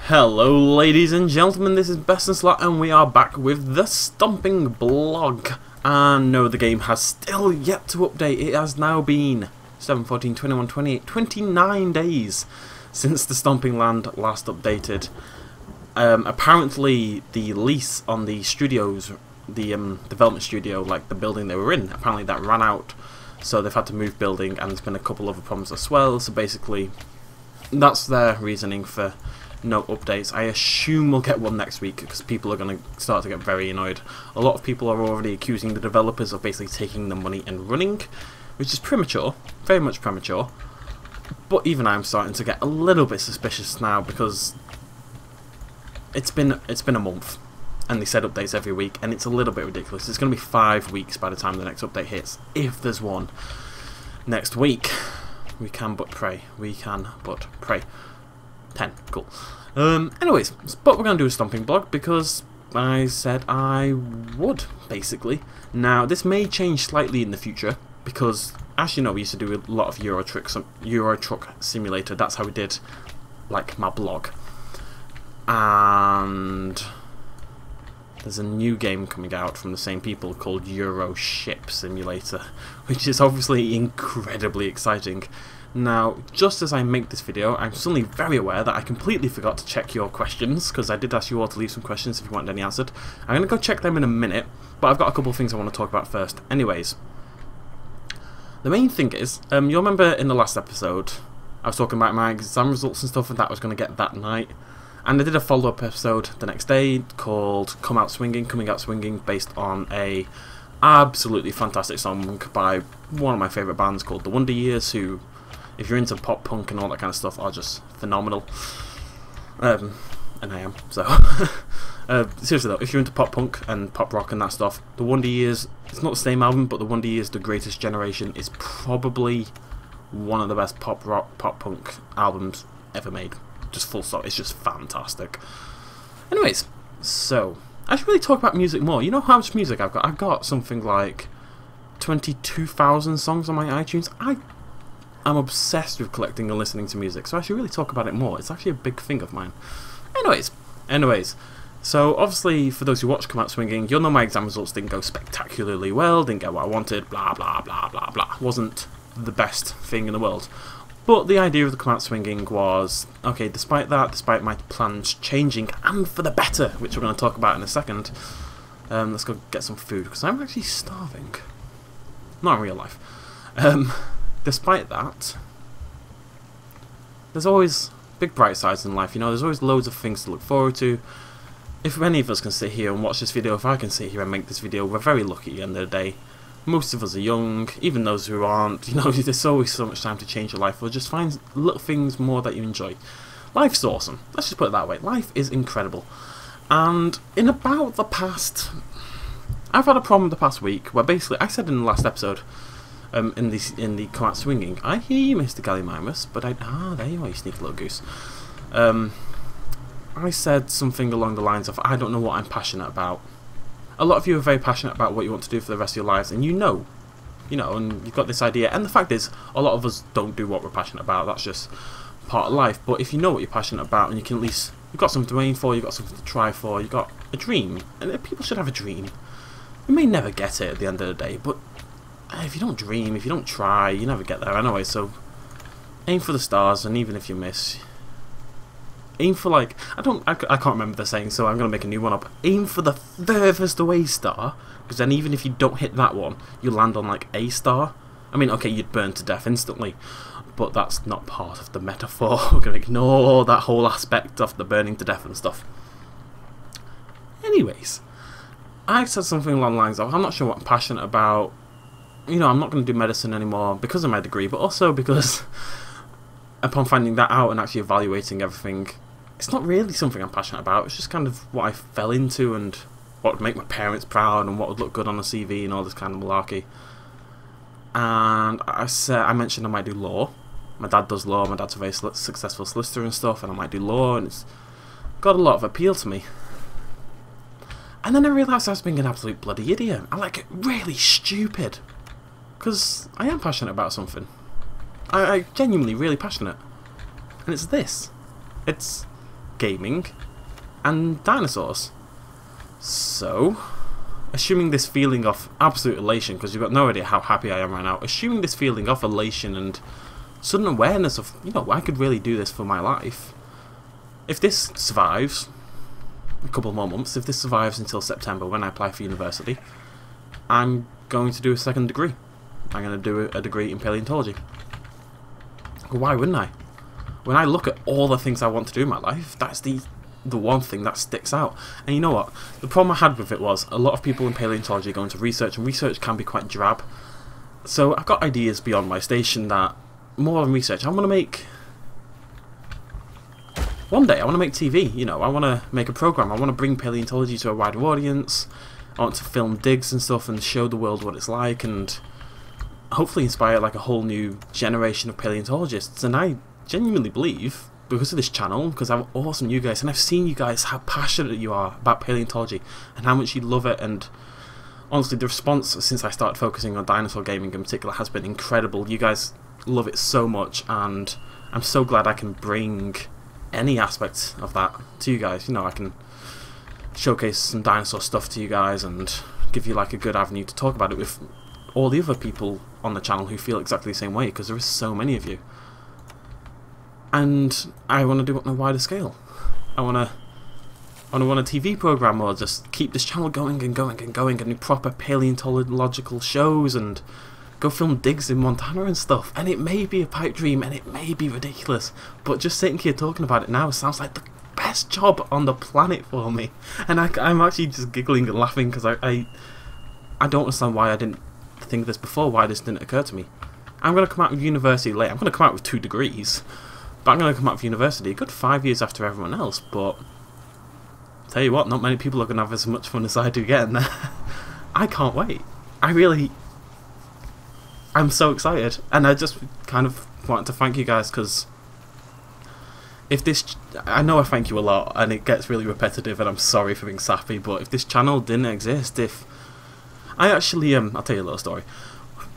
Hello ladies and gentlemen, this is BestInSlot and we are back with the Stomping blog. And no, the game has still yet to update. It has now been 7, 14, 21, 28, 29 days since the Stomping land last updated. Apparently the lease on the studios, the development studio, like the building they were in, apparently that ran out. So they've had to move building, and there's been a couple other problems as well. So basically that's their reasoning for no updates. I assume we'll get one next week because people are going to start to get very annoyed. A lot of people are already accusing the developers of basically taking the money and running, which is premature, very much premature. But even I'm starting to get a little bit suspicious now because it's been a month and they said updates every week, and it's a little bit ridiculous. It's going to be 5 weeks by the time the next update hits, if there's one next week. We can but pray. We can but pray. 10, cool. Anyways, but we're going to do a Stomping blog because I said I would, basically. Now, this may change slightly in the future because, as you know, we used to do a lot of Euro Truck Simulator. That's how we did, like, my blog. And there's a new game coming out from the same people called Euro Ship Simulator, which is obviously incredibly exciting. Now, just as I make this video, I'm suddenly very aware that I completely forgot to check your questions, because I did ask you all to leave some questions if you wanted any answered. I'm going to go check them in a minute, but I've got a couple of things I want to talk about first. Anyways, the main thing is, you'll remember in the last episode, I was talking about my exam results and stuff, and that I was going to get that night. And I did a follow-up episode the next day called Coming Out Swinging, based on a absolutely fantastic song by one of my favourite bands called The Wonder Years, who, if you're into pop punk and all that kind of stuff, are just phenomenal. And I am, so. Seriously though, if you're into pop punk and pop rock and that stuff, The Wonder Years, it's not the same album, but The Wonder Years, The Greatest Generation, is probably one of the best pop rock, pop punk albums ever made. Just full stop, it's just fantastic. Anyways, so, I should really talk about music more. You know how much music I've got? I've got something like 22,000 songs on my iTunes. I'm obsessed with collecting and listening to music, so I should really talk about it more. It's actually a big thing of mine. Anyways, so obviously for those who watch Come Out Swinging, you'll know my exam results didn't go spectacularly well, didn't get what I wanted, blah blah blah blah blah. Wasn't the best thing in the world. But the idea of the Come Out Swinging was, okay, despite that, despite my plans changing, and for the better, which we're going to talk about in a second, let's go get some food, because I'm actually starving. Not in real life. Despite that, there's always big bright sides in life, you know, there's always loads of things to look forward to. If any of us can sit here and watch this video, if I can sit here and make this video, we're very lucky at the end of the day. Most of us are young, even those who aren't, you know, there's always so much time to change your life, or just find little things more that you enjoy. Life's awesome, let's just put it that way, life is incredible. And in about the past, I've had a problem the past week, where basically, I said in the last episode, in the Come Out Swinging, I hear you, Mr. Gallimimus, but there you are, you sneaky little goose. I said something along the lines of, I don't know what I'm passionate about. A lot of you are very passionate about what you want to do for the rest of your lives, and you know, and you've got this idea, and the fact is, a lot of us don't do what we're passionate about, that's just part of life. But if you know what you're passionate about, and you can at least, you've got something to aim for, you've got something to try for, you've got a dream, and people should have a dream. You may never get it at the end of the day, but if you don't dream, if you don't try, you never get there anyway, so aim for the stars, and even if you miss, aim for, like, I can't remember the saying, so I'm going to make a new one up. Aim for the furthest away star, because then even if you don't hit that one, you land on, like, a star. I mean, okay, you'd burn to death instantly, but that's not part of the metaphor. We're going to ignore that whole aspect of the burning to death and stuff. Anyways, I said something along the lines of, I'm not sure what I'm passionate about. You know, I'm not going to do medicine anymore because of my degree, but also because upon finding that out and actually evaluating everything, it's not really something I'm passionate about. It's just kind of what I fell into and what would make my parents proud and what would look good on a CV and all this kind of malarkey. And I mentioned I might do law. My dad does law. My dad's a very successful solicitor and stuff, and I might do law, and it's got a lot of appeal to me. And then I realised I was being an absolute bloody idiot. I'm like, really stupid. Because I am passionate about something. I'm genuinely really passionate. And it's this. It's gaming, and dinosaurs. So, assuming this feeling of absolute elation, because you've got no idea how happy I am right now, assuming this feeling of elation and sudden awareness of, you know, I could really do this for my life. If this survives a couple more months, if this survives until September when I apply for university, I'm going to do a second degree. I'm going to do a degree in paleontology. Why wouldn't I? When I look at all the things I want to do in my life, that's the one thing that sticks out. And you know what? The problem I had with it was a lot of people in paleontology go into research, and research can be quite drab. So I've got ideas beyond my station that more than research. I want to make... One day I want to make TV, you know, I want to make a program. I want to bring paleontology to a wider audience. I want to film digs and stuff and show the world what it's like, and hopefully inspire like a whole new generation of paleontologists. And I genuinely believe, because of this channel, because I'm awesome you guys, and I've seen you guys how passionate you are about paleontology and how much you love it, and honestly the response since I started focusing on dinosaur gaming in particular has been incredible. You guys love it so much, and I'm so glad I can bring any aspect of that to you guys. You know, I can showcase some dinosaur stuff to you guys and give you like a good avenue to talk about it with all the other people on the channel who feel exactly the same way, because there is so many of you. And I want to do it on a wider scale. I want to run a TV program, or just keep this channel going and going and going, and do proper paleontological shows and go film digs in Montana and stuff. And it may be a pipe dream and it may be ridiculous, but just sitting here talking about it now sounds like the best job on the planet for me. And I'm actually just giggling and laughing because I don't understand why I didn't think of this before, why this didn't occur to me. I'm going to come out of university late. I'm going to come out with 2 degrees, but I'm going to come out of university a good 5 years after everyone else. But tell you what, not many people are going to have as much fun as I do getting there. I can't wait. I'm so excited, and I just kind of want to thank you guys, because if this... I know I thank you a lot, and it gets really repetitive, and I'm sorry for being sappy, but if this channel didn't exist, if... I actually, I'll tell you a little story.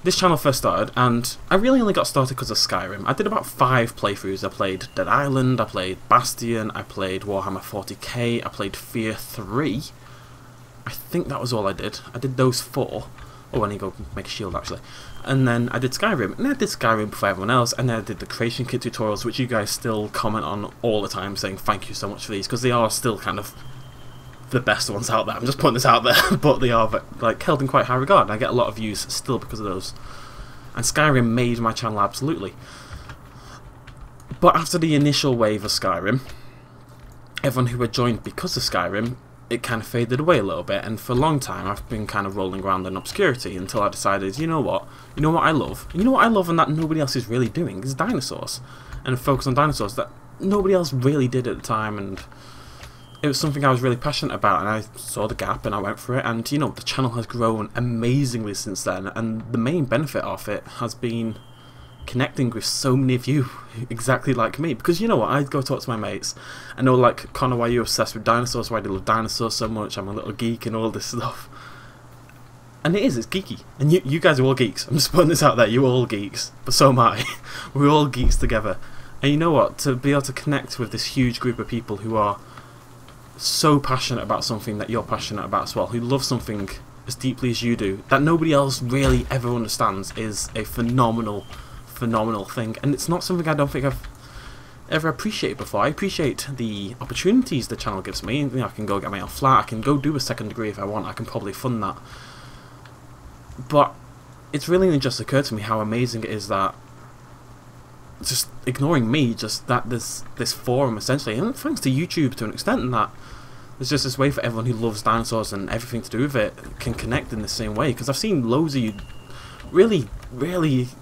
This channel first started, and I really only got started because of Skyrim. I did about 5 playthroughs. I played Dead Island, I played Bastion, I played Warhammer 40k, I played Fear 3. I think that was all I did. I did those 4. Oh, I need to go make a shield, actually. And then I did Skyrim, and I did Skyrim before everyone else, and then I did the Creation Kit tutorials, which you guys still comment on all the time, saying thank you so much for these, because they are still kind of the best ones out there. I'm just putting this out there, but they are like held in quite high regard, and I get a lot of views still because of those. And Skyrim made my channel absolutely. But after the initial wave of Skyrim, everyone who had joined because of Skyrim, it kind of faded away a little bit, and for a long time I've been kind of rolling around in obscurity until I decided, you know what I love? You know what I love, and that nobody else is really doing, is dinosaurs. And focus on dinosaurs that nobody else really did at the time, and it was something I was really passionate about, and I saw the gap and I went for it, and you know, the channel has grown amazingly since then, and the main benefit of it has been connecting with so many of you exactly like me. Because you know what, I go talk to my mates, I know, like, Connor, why are you obsessed with dinosaurs, why do you love dinosaurs so much, I'm a little geek and all this stuff. And it's geeky, and you guys are all geeks. I'm just putting this out there, you're all geeks, but so am I. We're all geeks together. And you know what, to be able to connect with this huge group of people who are so passionate about something that you're passionate about as well, who love something as deeply as you do, that nobody else really ever understands, is a phenomenal thing. And it's not something I don't think I've ever appreciated before. I appreciate the opportunities the channel gives me. You know, I can go get my own flat, I can go do a second degree if I want, I can probably fund that. But it's really only just occurred to me how amazing it is that, just ignoring me, just that there's this forum essentially, and thanks to YouTube to an extent, and that there's just this way for everyone who loves dinosaurs and everything to do with it can connect in the same way. Because I've seen loads of you really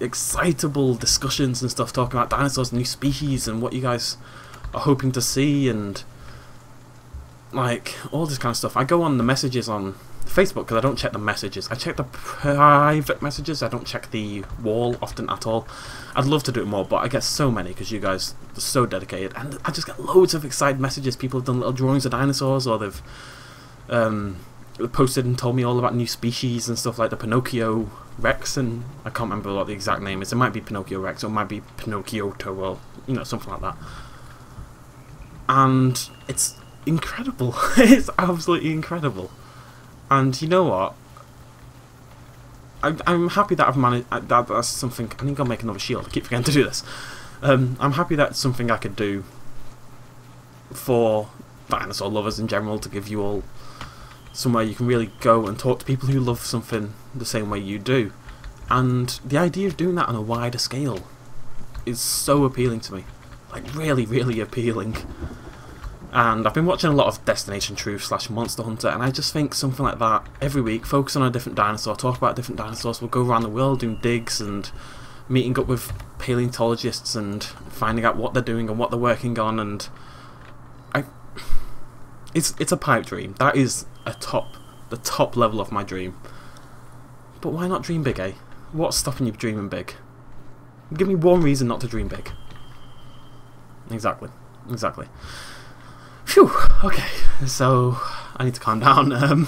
excitable discussions and stuff talking about dinosaurs and new species and what you guys are hoping to see, and like all this kind of stuff. I go on the messages on Facebook because I don't check the messages. I check the private messages. I don't check the wall often at all. I'd love to do it more, but I get so many because you guys are so dedicated, and I just get loads of excited messages. People have done little drawings of dinosaurs, or they've posted and told me all about new species and stuff, like the Pinocchio Rex, and I can't remember what the exact name is. It might be Pinocchio Rex, or it might be Pinocchio, or you know, something like that. and it's incredible. It's absolutely incredible. And you know what? I'm happy that I've managed. That's something. I think I'll make another shield. I keep forgetting to do this. I'm happy that's something I could do for dinosaur lovers in general, to give you all somewhere you can really go and talk to people who love something the same way you do. And the idea of doing that on a wider scale is so appealing to me. Like, really, really appealing. And I've been watching a lot of Destination Truth / Monster Hunter, and I just think something like that every week, focus on a different dinosaur, talk about different dinosaurs, we'll go around the world doing digs and meeting up with paleontologists and finding out what they're doing and what they're working on, and it's a pipe dream. That is the top level of my dream. But why not dream big, eh? What's stopping you dreaming big? Give me one reason not to dream big. Exactly. Phew, okay, so I need to calm down.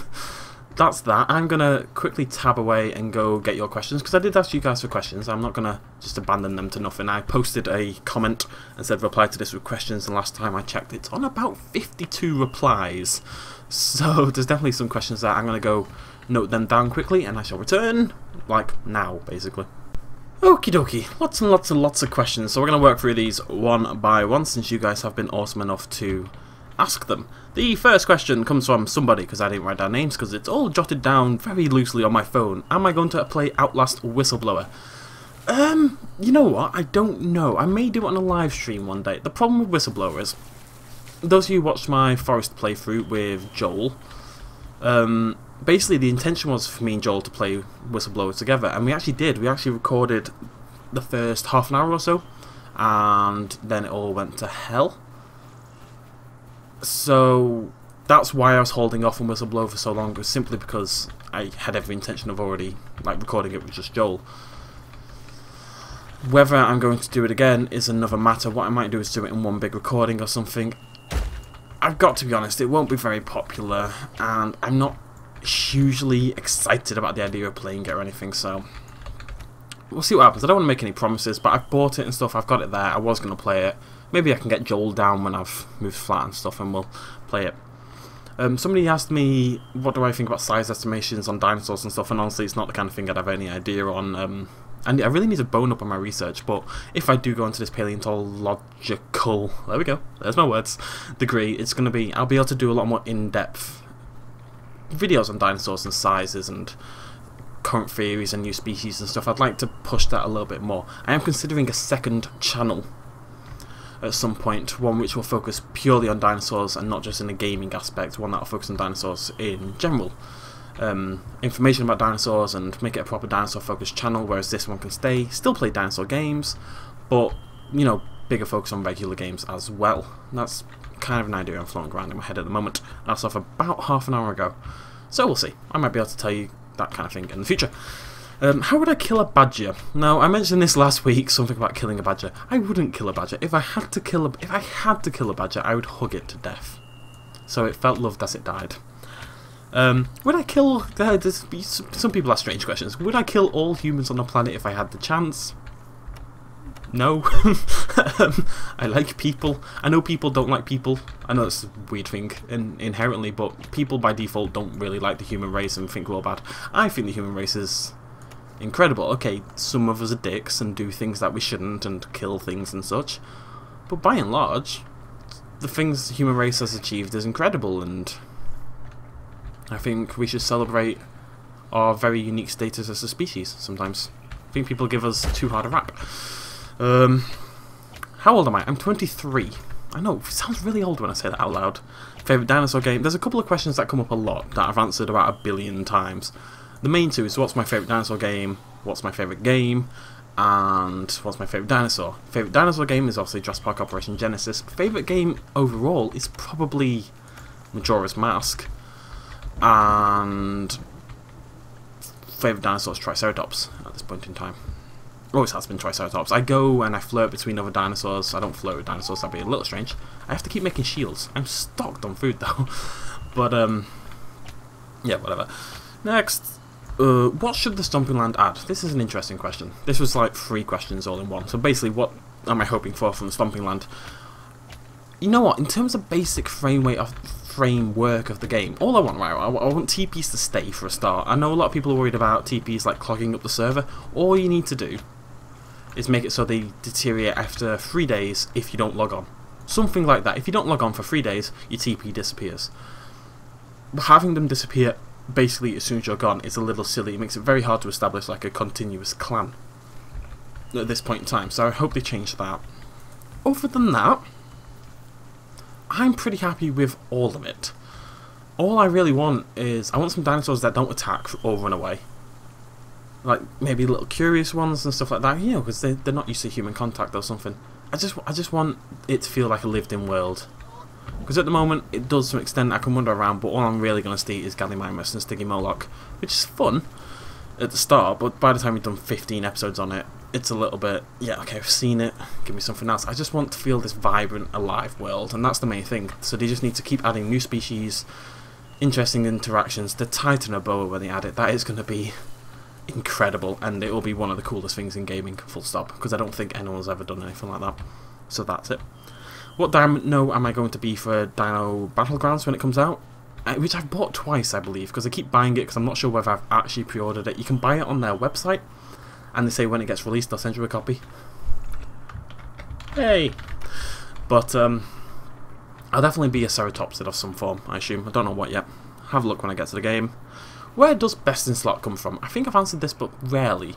That's that. I'm going to quickly tab away and go get your questions, because I did ask you guys for questions. I'm not going to just abandon them to nothing. I posted a comment and said reply to this with questions, and last time I checked it's on about 52 replies. So there's definitely some questions there. I'm going to go note them down quickly, and I shall return, like, now, basically. Okie dokie, lots and lots and lots of questions, so we're going to work through these one by one, since you guys have been awesome enough to ask them. The first question comes from somebody, because I didn't write down names, because it's all jotted down very loosely on my phone. Am I going to play Outlast Whistleblower? You know what, I don't know. I may do it on a live stream one day. The problem with Whistleblower is, those of you who watched my Forest playthrough with Joel, basically the intention was for me and Joel to play Whistleblower together, and we actually did. We actually recorded the first half an hour or so, and then it all went to hell. So that's why I was holding off on Whistleblower for so long, was simply because I had every intention of already recording it with just Joel. Whether I'm going to do it again is another matter. What I might do is do it in one big recording or something. I've got to be honest, it won't be very popular, and I'm not hugely excited about the idea of playing it or anything, so we'll see what happens. I don't want to make any promises, but I've bought it and stuff, I've got it there, I was going to play it. Maybe I can get Joel down when I've moved flat and stuff, and we'll play it. Somebody asked me what do I think about size estimations on dinosaurs and stuff, and honestly it's not the kind of thing I'd have any idea on. And I really need to bone up on my research, but if I do go into this paleontological, there we go, there's my words, degree, it's going to be, I'll be able to do a lot more in-depth videos on dinosaurs and sizes and current theories and new species and stuff. I'd like to push that a little bit more. I am considering a second channel at some point, one which will focus purely on dinosaurs and not just in a gaming aspect, one that will focus on dinosaurs in general. Information about dinosaurs and make it a proper dinosaur focused channel, whereas this one can still play dinosaur games, but, you know, bigger focus on regular games as well. And that's kind of an idea I'm floating around in my head at the moment. That's off about half an hour ago. So we'll see. I might be able to tell you that kind of thing in the future. How would I kill a badger? Now, I mentioned this last week, something about killing a badger. I wouldn't kill a badger. If I had to kill a badger, I would hug it to death. So it felt loved as it died. Would I kill... some people ask strange questions. Would I kill all humans on the planet if I had the chance? No. I like people. I know people don't like people. I know it's a weird thing inherently, but people by default don't really like the human race and think we're all bad. I think the human race is incredible. Okay, some of us are dicks and do things that we shouldn't and kill things and such, but by and large, the things the human race has achieved is incredible, and I think we should celebrate our very unique status as a species sometimes. I think people give us too hard a rap. How old am I? I'm 23. I know, it sounds really old when I say that out loud. Favourite dinosaur game? There's a couple of questions that come up a lot that I've answered about 1 billion times. The main two is what's my favourite dinosaur game, what's my favourite game, and what's my favourite dinosaur. Favourite dinosaur game is obviously Jurassic Park Operation Genesis. Favourite game overall is probably Majora's Mask. And favourite dinosaur is Triceratops at this point in time. Always has been Triceratops. I go and I flirt between other dinosaurs. I don't flirt with dinosaurs, that'd be a little strange. I have to keep making shields. I'm stocked on food though. But yeah, whatever. Next, what should the Stomping Land add? This is an interesting question. This was like 3 questions all in one. So basically, what am I hoping for from the Stomping Land? you know what? In terms of basic framework of the game, all I want, right? I want TPs to stay for a start. I know a lot of people are worried about TPs like clogging up the server. All you need to do is make it so they deteriorate after 3 days if you don't log on. Something like that. If you don't log on for 3 days, your TP disappears. But having them disappear basically as soon as you're gone is a little silly. It makes it very hard to establish like a continuous clan at this point in time. So I hope they change that. Other than that, I'm pretty happy with all of it. All I really want is, I want some dinosaurs that don't attack or run away. Like, maybe little curious ones and stuff like that, you know, because they're not used to human contact or something. I just want it to feel like a lived-in world. Because at the moment, it does to an extent, I can wander around, but all I'm really going to see is Gallimimus and Stygimoloch, which is fun at the start, but by the time we've done 15 episodes on it, it's a little bit, yeah, okay, I've seen it, give me something else. I just want to feel this vibrant, alive world, and that's the main thing. So they just need to keep adding new species, interesting interactions. The Titan Boa, when they add it, that is going to be incredible, and it will be one of the coolest things in gaming, full stop, because I don't think anyone's ever done anything like that. So that's it. What dino am I going to be for Dino Battlegrounds when it comes out? Which I've bought twice, I believe, because I keep buying it because I'm not sure whether I've actually pre-ordered it. You can buy it on their website, and they say when it gets released they'll send you a copy. Hey! But I'll definitely be a Ceratopsid of some form, I assume. I don't know what yet. Have a look when I get to the game. Where does BestInSlot come from? I think I've answered this, but rarely.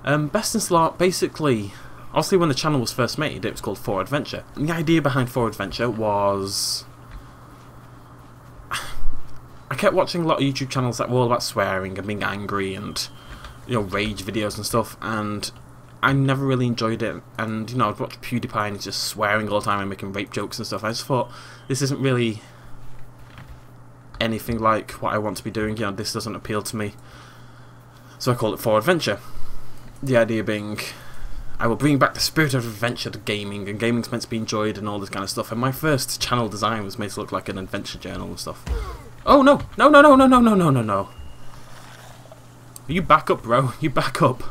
BestInSlot, basically, obviously when the channel was first made, it was called 4Adventure. And the idea behind 4Adventure was, I kept watching a lot of YouTube channels that were all about swearing and being angry and, you know, rage videos and stuff, and I never really enjoyed it. And, you know, I'd watch PewDiePie and he's just swearing all the time and making rape jokes and stuff. I just thought, this isn't really anything like what I want to be doing, you know, this doesn't appeal to me. So I call it 4Adventure. The idea being, I will bring back the spirit of adventure to gaming, and gaming's meant to be enjoyed and all this kind of stuff. And my first channel design was made to look like an adventure journal and stuff. Oh no! No, no, no, no, no, no, no, no, no. You back up, bro. You back up.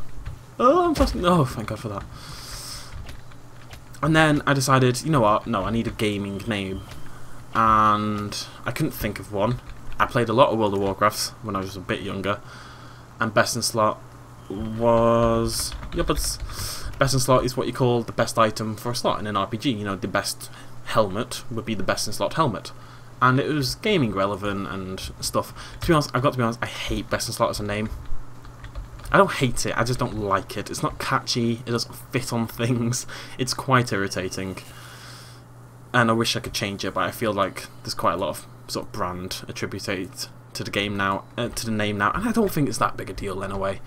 Oh, I'm just... Oh, thank God for that. And then I decided, you know what? No, I need a gaming name. And I couldn't think of one. I played a lot of World of Warcraft when I was a bit younger. And BestInSlot was... Yeah, but BestInSlot is what you call the best item for a slot in an RPG. You know, the best helmet would be the BestInSlot helmet. And it was gaming relevant and stuff. To be honest, I've got to be honest, I hate BestInSlot as a name. I don't hate it, I just don't like it. It's not catchy, it doesn't fit on things. It's quite irritating. And I wish I could change it, but I feel like there's quite a lot of sort of brand attributed to the game now, to the name now, and I don't think it's that big a deal in a way.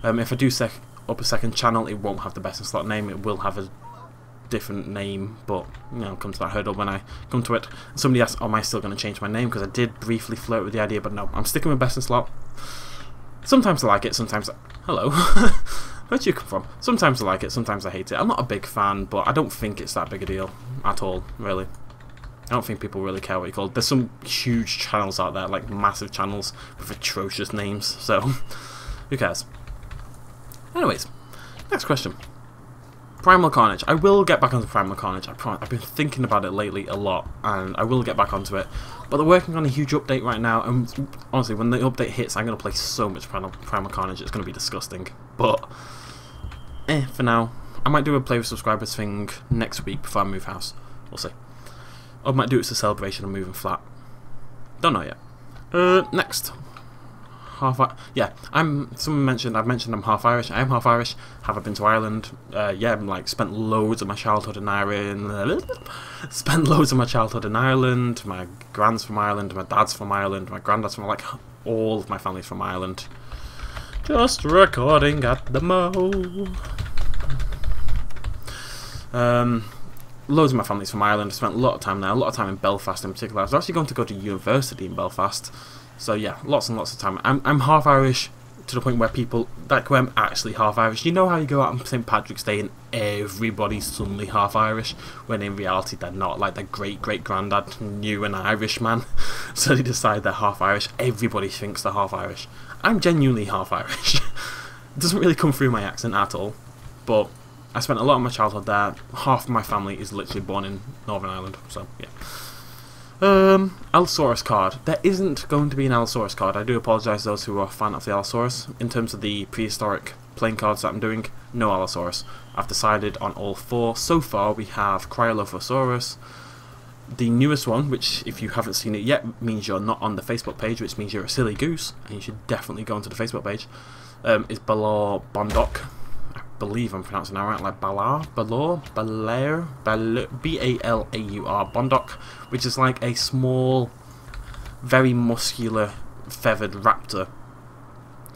If I do set up a second channel, it won't have the BestInSlot name, it will have a different name, but, you know, come to that hurdle when I come to it. Somebody asked, oh, am I still going to change my name? Because I did briefly flirt with the idea, but no, I'm sticking with BestInSlot. Sometimes I like it, sometimes... Hello. Where'd you come from? Sometimes I like it, sometimes I hate it. I'm not a big fan, but I don't think it's that big a deal at all, really. I don't think people really care what you call it. There's some huge channels out there, like massive channels with atrocious names, so who cares? Anyways, next question. Primal Carnage. I will get back onto Primal Carnage, I promise. I've been thinking about it lately a lot, and I will get back onto it. But they're working on a huge update right now, and honestly, when the update hits, I'm going to play so much Primal Carnage, it's going to be disgusting. But, for now, I might do a play with subscribers thing next week before I move house. We'll see. Or I might do it as a celebration of moving flat. Don't know yet. Next. Yeah, I've mentioned I'm half Irish. I am half Irish. Have I been to Ireland? Yeah, I'm like spent loads of my childhood in Ireland. Spent loads of my childhood in Ireland. My grand's from Ireland. My dad's from Ireland. My granddad's from, like, all of my family's from Ireland. Just recording at the mo. Loads of my family's from Ireland. I spent a lot of time there. A lot of time in Belfast in particular. I was actually going to go to university in Belfast. So yeah, lots and lots of time. I'm half Irish to the point where people, like, when I'm actually half Irish, you know how you go out on St. Patrick's Day and everybody's suddenly half Irish, when in reality they're not. Like, their great-great-granddad knew an Irish man, so they decide they're half Irish. Everybody thinks they're half Irish. I'm genuinely half Irish. It doesn't really come through my accent at all, but I spent a lot of my childhood there. Half of my family is literally born in Northern Ireland, so yeah. Allosaurus card. There isn't going to be an Allosaurus card. I do apologise to those who are a fan of the Allosaurus. In terms of the prehistoric playing cards that I'm doing, no Allosaurus. I've decided on all 4. So far we have Cryolophosaurus. The newest one, which if you haven't seen it yet, means you're not on the Facebook page, which means you're a silly goose, and you should definitely go onto the Facebook page, is Balor Bondok. I believe I'm pronouncing that right, like Balor, B-A-L-A-U-R, Bondok, which is like a small, very muscular, feathered raptor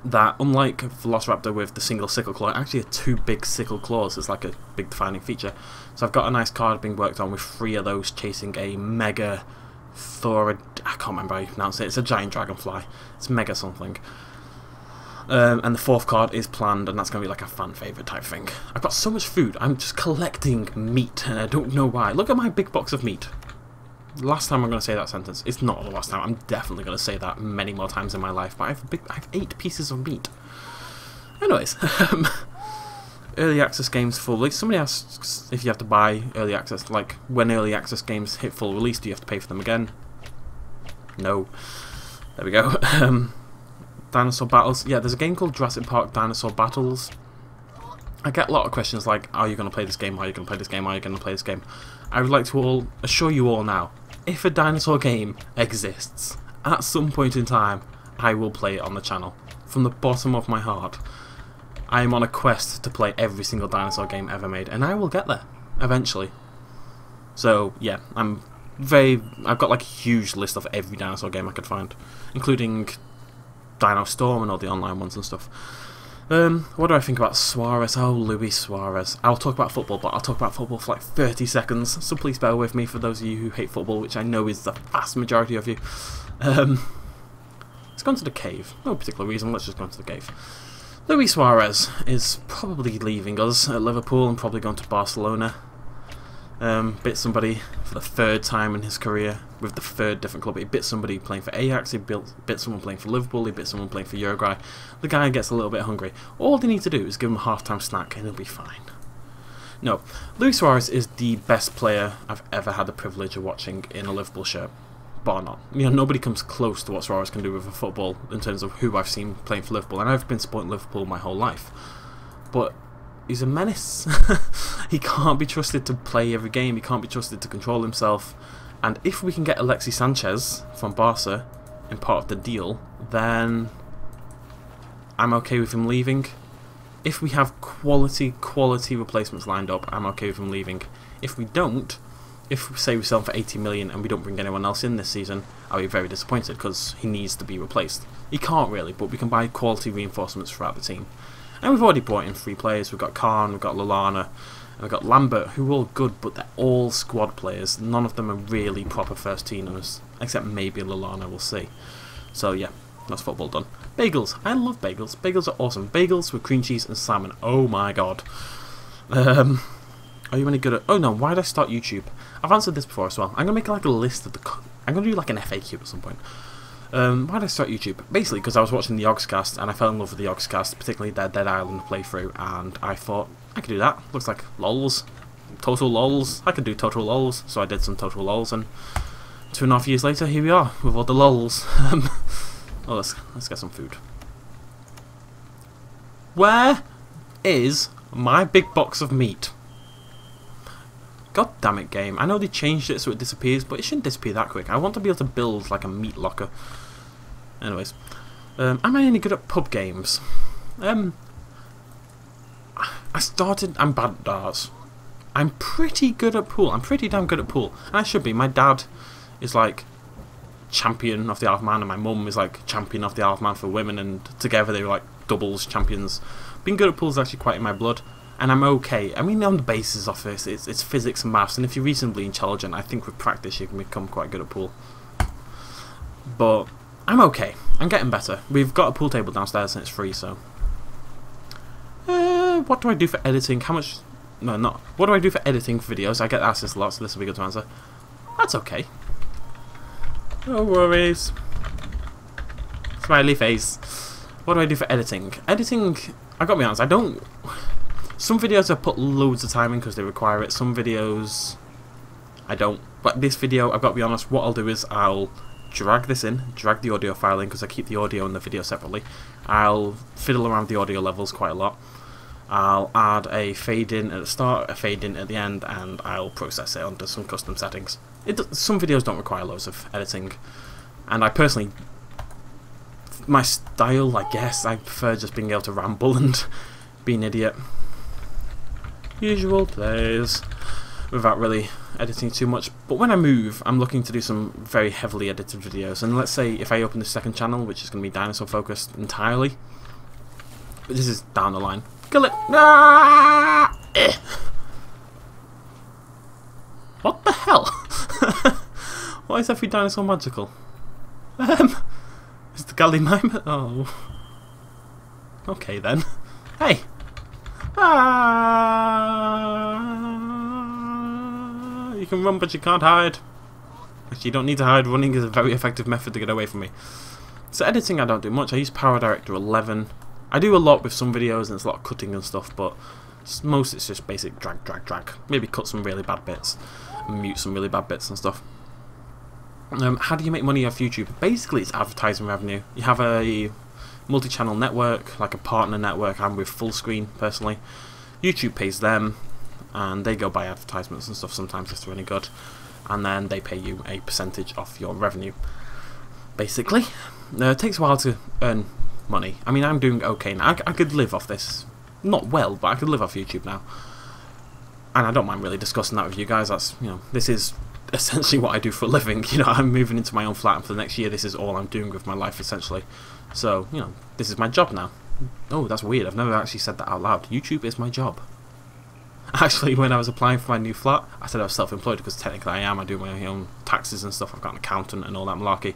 that, unlike Velociraptor with the single sickle claw, actually has 2 big sickle claws. It's like a big defining feature. So I've got a nice card being worked on with 3 of those chasing a mega Thorad. I can't remember how you pronounce it. It's a giant dragonfly. It's mega something. And the 4th card is planned, and that's going to be like a fan favourite type thing. I've got so much food. I'm just collecting meat, and I don't know why. Look at my big box of meat. Last time I'm going to say that sentence. It's not the last time. I'm definitely going to say that many more times in my life. But I have 8 pieces of meat. Anyways, early access games full release. Somebody asks if you have to buy early access. Like, when early access games hit full release, do you have to pay for them again? No. There we go. Dinosaur Battles. Yeah, there's a game called Jurassic Park Dinosaur Battles. I get a lot of questions like, are you going to play this game? Are you going to play this game? Are you going to play this game? I would like to assure you all now, if a dinosaur game exists, at some point in time, I will play it on the channel. From the bottom of my heart, I am on a quest to play every single dinosaur game ever made, and I will get there, eventually. So, yeah, I've got like a huge list of every dinosaur game I could find, including Dino Storm and all the online ones and stuff. What do I think about Suarez? Oh, Luis Suarez. I'll talk about football, but I'll talk about football for like 30 seconds, so please bear with me for those of you who hate football, which I know is the vast majority of you. Let's go into the cave. No particular reason, let's just go into the cave. Luis Suarez is probably leaving us at Liverpool and probably going to Barcelona. Bit somebody for the 3rd time in his career with the 3rd different club. He bit somebody playing for Ajax, he bit someone playing for Liverpool, he bit someone playing for Uruguay. The guy gets a little bit hungry. All they need to do is give him a half-time snack and he'll be fine. No, Luis Suarez is the best player I've ever had the privilege of watching in a Liverpool shirt, bar none. You know, nobody comes close to what Suarez can do with a football in terms of who I've seen playing for Liverpool, and I've been supporting Liverpool my whole life. But he's a menace. He can't be trusted to play every game, he can't be trusted to control himself, and if we can get Alexis Sanchez from Barca in part of the deal, then I'm okay with him leaving. If we have quality replacements lined up, I'm okay with him leaving. If we don't, if say we sell him for 80 million and we don't bring anyone else in this season, I'll be very disappointed because he needs to be replaced. He can't really, but we can buy quality reinforcements throughout the team. And we've already brought in 3 players. We've got Khan, we've got Lallana, and we've got Lambert, who are all good, but they're all squad players. None of them are really proper first teamers, except maybe Lallana, we'll see. So yeah, that's football done. Bagels. I love bagels. Bagels are awesome. Bagels with cream cheese and salmon. Oh my god. Are you any good at... Oh no, why did I start YouTube? I've answered this before as well. I'm going to make like a list of the... I'm going to do like an FAQ at some point. Why did I start YouTube? Basically because I was watching the Yogscast and I fell in love with the Yogscast, particularly their Dead Island playthrough, and I thought, I could do that. Looks like lols. Total lols. I could do total lols, so I did some total lols, and 2.5 years later, here we are, with all the lols. Oh, let's get some food. Where is my big box of meat? God damn it, game. I know they changed it so it disappears, but it shouldn't disappear that quick. I want to be able to build like a meat locker. Anyways, am I any good at pub games? I'm bad at darts. I'm pretty good at pool. I'm pretty damn good at pool. And I should be. My dad is like champion of the Isle of Man, and my mum is like champion of the Isle of Man for women, and together they were like doubles champions. Being good at pool is actually quite in my blood, and I'm okay. I mean, on the basis of this, it's physics and maths, and if you're reasonably intelligent, I think with practice you can become quite good at pool. But I'm okay. I'm getting better. We've got a pool table downstairs and it's free, so... what do I do for editing? How much... No, not... What do I do for editing videos? I get asked this a lot, so this will be good to answer. That's okay. No worries. Smiley face. What do I do for editing? Editing... I've got to be honest, I don't... Some videos I put loads of time in because they require it. Some videos I don't. But this video, I've got to be honest, what I'll do is I'll drag this in, drag the audio file in because I keep the audio and the video separately. I'll fiddle around the audio levels quite a lot. I'll add a fade in at the start, a fade in at the end, and I'll process it under some custom settings. Some videos don't require loads of editing, and I personally, my style, I guess, I prefer just being able to ramble and be an idiot. Usual plays, without really editing too much. But when I move, I'm looking to do some very heavily edited videos, and let's say if I open the second channel, which is going to be dinosaur focused entirely, but this is down the line. Kill it! Ah! What the hell? Why is every dinosaur magical? Is the Gallimimus? Oh. Okay then. Hey! Ah! You can run but you can't hide. Actually, you don't need to hide. Running is a very effective method to get away from me. So editing I don't do much. I use Power Director 11. I do a lot with some videos and it's a lot of cutting and stuff, but most it's just basic drag, drag, drag. Maybe cut some really bad bits, and mute some really bad bits and stuff. How do you make money off YouTube? Basically it's advertising revenue. You have a multi-channel network, like a partner network. I'm with Full Screen personally. YouTube pays them and they go buy advertisements and stuff sometimes if they're any good, and then they pay you a percentage off your revenue. Basically, it takes a while to earn money. I mean, I'm doing okay now. I could live off this. Not well, but I could live off YouTube now. And I don't mind really discussing that with you guys. That's, you know, this is essentially what I do for a living. You know, I'm moving into my own flat, and for the next year this is all I'm doing with my life essentially. So, you know, this is my job now. Oh, that's weird. I've never actually said that out loud. YouTube is my job. Actually, when I was applying for my new flat, I said I was self-employed because technically I am. I do my own taxes and stuff. I've got an accountant and all that malarkey.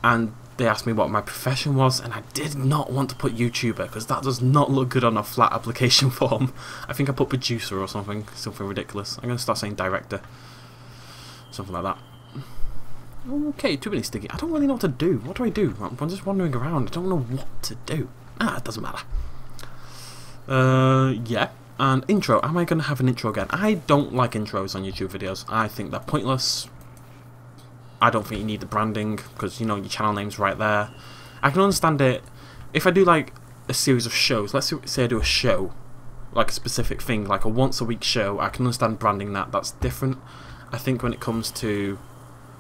And they asked me what my profession was, and I did not want to put YouTuber because that does not look good on a flat application form. I think I put producer or something ridiculous. I'm going to start saying director. Something like that. Okay, too many sticky. I don't really know what to do. What do I do? I'm just wandering around. I don't know what to do. It doesn't matter. Yeah. And intro. Am I going to have an intro again? I don't like intros on YouTube videos. I think they're pointless. I don't think you need the branding because, you know, your channel name's right there. I can understand it if I do like a series of shows. Let's say I do a show, like a specific thing, like a once a week show. I can understand branding that. That's different. I think when it comes to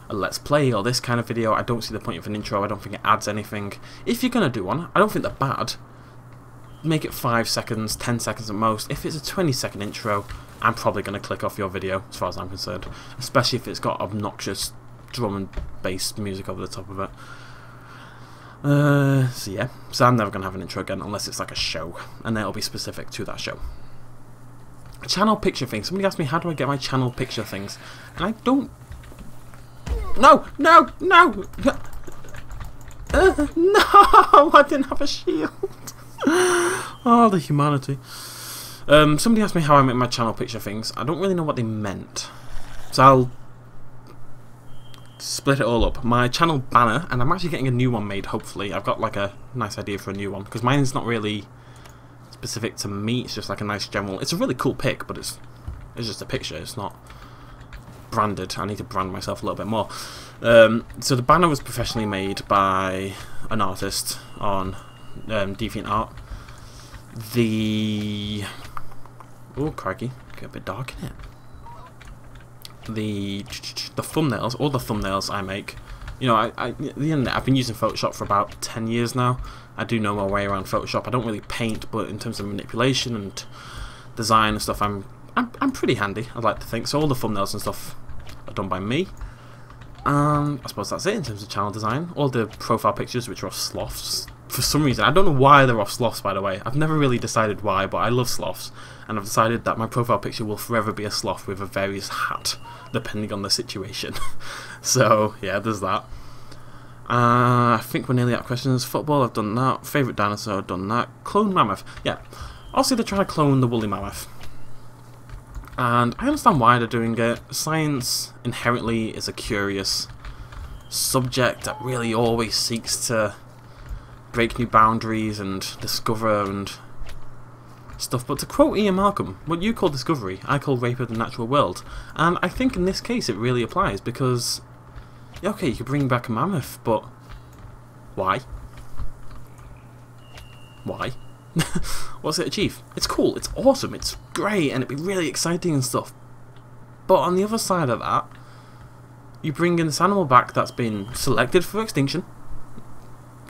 a let's play or this kind of video, I don't see the point of an intro. I don't think it adds anything. If you're going to do one, I don't think they're bad. Make it 5 seconds, 10 seconds at most. If it's a 20-second intro, I'm probably going to click off your video as far as I'm concerned, especially if it's got obnoxious drum and bass music over the top of it. So yeah, so I'm never going to have an intro again unless it's like a show, and then it'll be specific to that show. Channel picture things. Somebody asked me how do I get my channel picture things, and I don't. No, no, no, no! I didn't have a shield. Oh, the humanity. Somebody asked me how I make my channel picture things. I don't really know what they meant, so I'll split it all up. My channel banner, and I'm actually getting a new one made, hopefully. I've got like a nice idea for a new one, because mine's not really specific to me, it's just like a nice general. It's a really cool pic, but it's just a picture, it's not branded. I need to brand myself a little bit more. So the banner was professionally made by an artist on DeviantArt. Oh crikey, get a bit dark in it. The thumbnails, all the thumbnails I make, you know, the internet, I've been using Photoshop for about 10 years now. I do know my way around Photoshop. I don't really paint, but in terms of manipulation and design and stuff, I'm pretty handy, I'd like to think. So all the thumbnails and stuff are done by me. I suppose that's it in terms of channel design. All the profile pictures, which are off sloths. For some reason, I don't know why they're off sloths, by the way. I've never really decided why, but I love sloths. And I've decided that my profile picture will forever be a sloth with a various hat, depending on the situation. So, yeah, there's that. I think we're nearly out of questions. Football, I've done that. Favourite dinosaur, I've done that. Clone mammoth. Yeah. Also, they're trying to clone the woolly mammoth. And I understand why they're doing it. Science inherently is a curious subject that really always seeks to break new boundaries and discover and stuff. But to quote Ian Malcolm, what you call discovery, I call rape of the natural world. And I think in this case it really applies, because, yeah, okay, you could bring back a mammoth, but why? Why? What's it achieve? It's cool, it's awesome, it's great, and it'd be really exciting and stuff. But on the other side of that, you bring in this animal back that's been selected for extinction,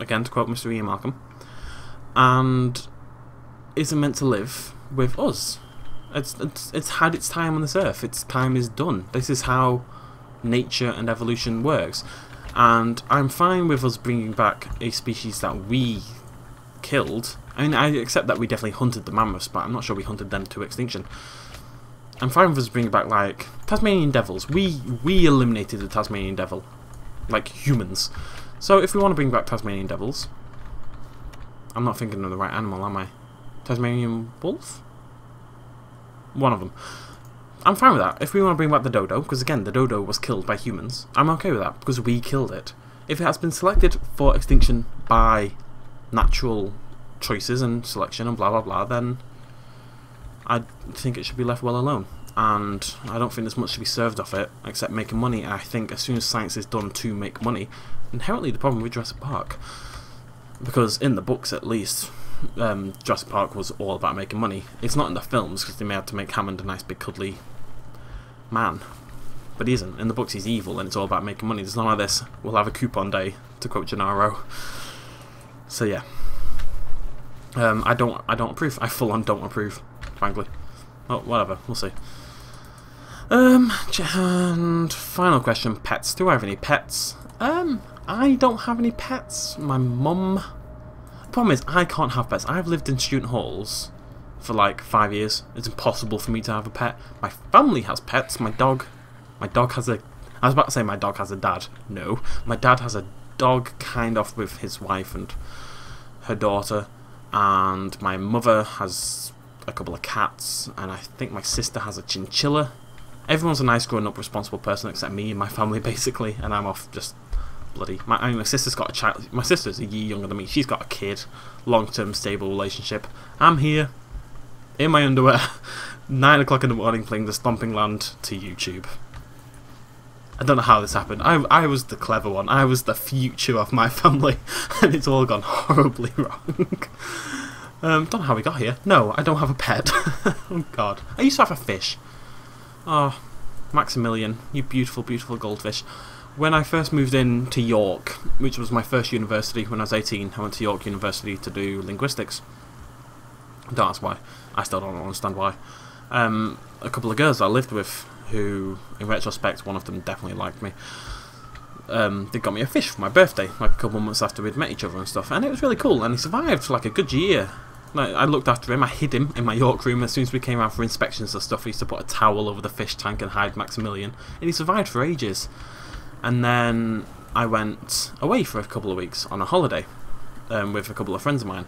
again to quote Mr. Ian Malcolm, and isn't meant to live with us. It's had its time on this earth. Its time is done. This is how nature and evolution works. And I'm fine with us bringing back a species that we killed. I mean, I accept that we definitely hunted the mammoths, but I'm not sure we hunted them to extinction. I'm fine with us bringing back, like, Tasmanian devils. We eliminated the Tasmanian devil, like humans. So if we want to bring back Tasmanian devils, I'm not thinking of the right animal, am I? Tasmanian wolf? One of them. I'm fine with that. If we want to bring back the dodo, because again, the dodo was killed by humans, I'm okay with that, because we killed it. If it has been selected for extinction by natural choices and selection and blah blah blah, then I think it should be left well alone. And I don't think there's much to be served off it, except making money. I think as soon as science is done to make money, inherently the problem with Jurassic Park, because in the books at least, Jurassic Park was all about making money. It's not in the films, because they may have to make Hammond a nice big cuddly man, but he isn't. In the books he's evil and it's all about making money. There's none of this, we'll have a coupon day, to quote Gennaro. So yeah, I don't approve. I full on don't approve, frankly. Oh, whatever, we'll see. And final question, pets. Do I have any pets? I don't have any pets. My mum. The problem is, I can't have pets. I've lived in student halls for like 5 years. It's impossible for me to have a pet. My family has pets. My dog has a... I was about to say my dog has a dad. No. My dad has a dog, kind of, with his wife and her daughter. And my mother has a couple of cats. And I think my sister has a chinchilla. Everyone's a nice, grown-up, responsible person except me and my family, basically. And I'm off just... bloody... my sister's got a child. My sister's a year younger than me. She's got a kid. Long-term, stable relationship. I'm here, in my underwear, 9 o'clock in the morning, playing the Stomping Land to YouTube. I don't know how this happened. I was the clever one. I was the future of my family, and it's all gone horribly wrong. Don't know how we got here. No, I don't have a pet. Oh God. I used to have a fish. Oh, Maximilian, you beautiful, beautiful goldfish. When I first moved in to York, which was my first university when I was 18, I went to York University to do linguistics. Don't ask why. I still don't understand why. A couple of girls I lived with, who, in retrospect, one of them definitely liked me, they got me a fish for my birthday, like a couple of months after we'd met each other and stuff, and it was really cool, and he survived for like a good year. Like, I looked after him, I hid him in my York room. As soon as we came out for inspections and stuff, I used to put a towel over the fish tank and hide Maximilian, and he survived for ages. And then I went away for a couple of weeks on a holiday with a couple of friends of mine,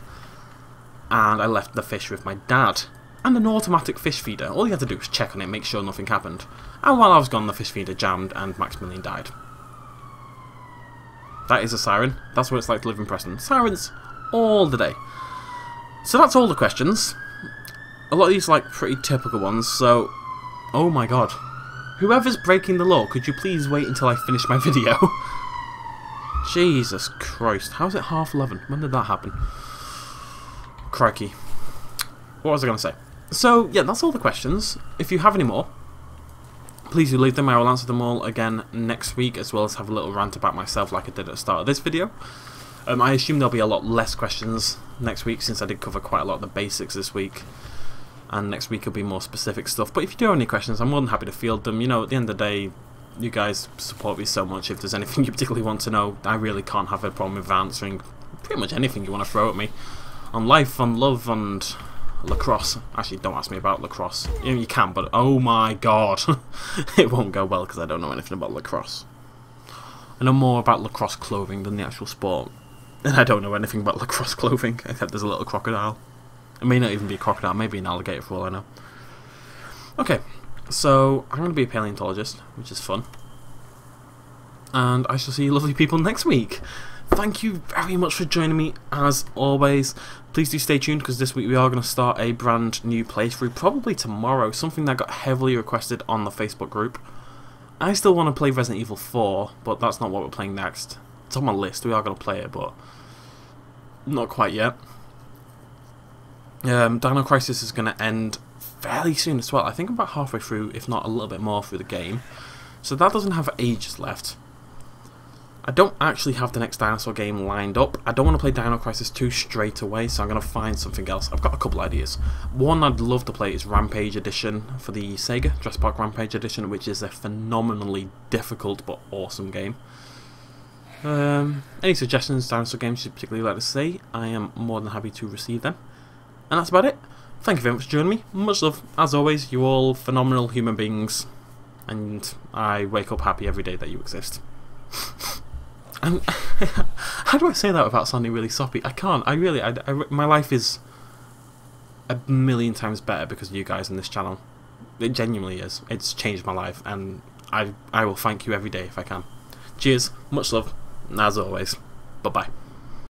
and I left the fish with my dad and an automatic fish feeder. All you had to do was check on it, make sure nothing happened, and while I was gone the fish feeder jammed and Maximilian died. That is a siren. That's what it's like to live in Preston. Sirens all the day. So that's all the questions. A lot of these are like pretty typical ones, so... oh my God. Whoever's breaking the law, could you please wait until I finish my video? Jesus Christ. How's it 11:30? When did that happen? Crikey. What was I going to say? So, yeah, that's all the questions. If you have any more, please do leave them. I will answer them all again next week, as well as have a little rant about myself like I did at the start of this video. I assume there'll be a lot less questions next week, since I did cover quite a lot of the basics this week. And next week will be more specific stuff. But if you do have any questions, I'm more than happy to field them. You know, at the end of the day, you guys support me so much. If there's anything you particularly want to know, I really can't have a problem with answering pretty much anything you want to throw at me. On life, on love, and lacrosse. Actually, don't ask me about lacrosse. You can, but oh my God. It won't go well because I don't know anything about lacrosse. I know more about lacrosse clothing than the actual sport. And I don't know anything about lacrosse clothing, except there's a little crocodile. It may not even be a crocodile, maybe an alligator for all I know. Okay, so I'm going to be a paleontologist, which is fun. And I shall see you lovely people next week. thank you very much for joining me as always. Please do stay tuned because this week we are going to start a brand new playthrough, probably tomorrow, something that got heavily requested on the Facebook group. I still want to play Resident Evil 4, but that's not what we're playing next. It's on my list, we are going to play it, but not quite yet. Dino Crisis is going to end fairly soon as well. I think I'm about halfway through, if not a little bit more through the game. So that doesn't have ages left. I don't actually have the next dinosaur game lined up. I don't want to play Dino Crisis 2 straight away, so I'm going to find something else. I've got a couple ideas. One I'd love to play is Rampage Edition for the Sega, Jurassic Park Rampage Edition, which is a phenomenally difficult but awesome game. Any suggestions, dinosaur games you'd particularly like to see, I am more than happy to receive them. And that's about it. Thank you very much for joining me. Much love. As always, you're all phenomenal human beings, and I wake up happy every day that you exist. And how do I say that without sounding really soppy? I can't. My life is a million times better because of you guys in this channel. It genuinely is. It's changed my life, and I will thank you every day if I can. Cheers. Much love. As always. Bye-bye.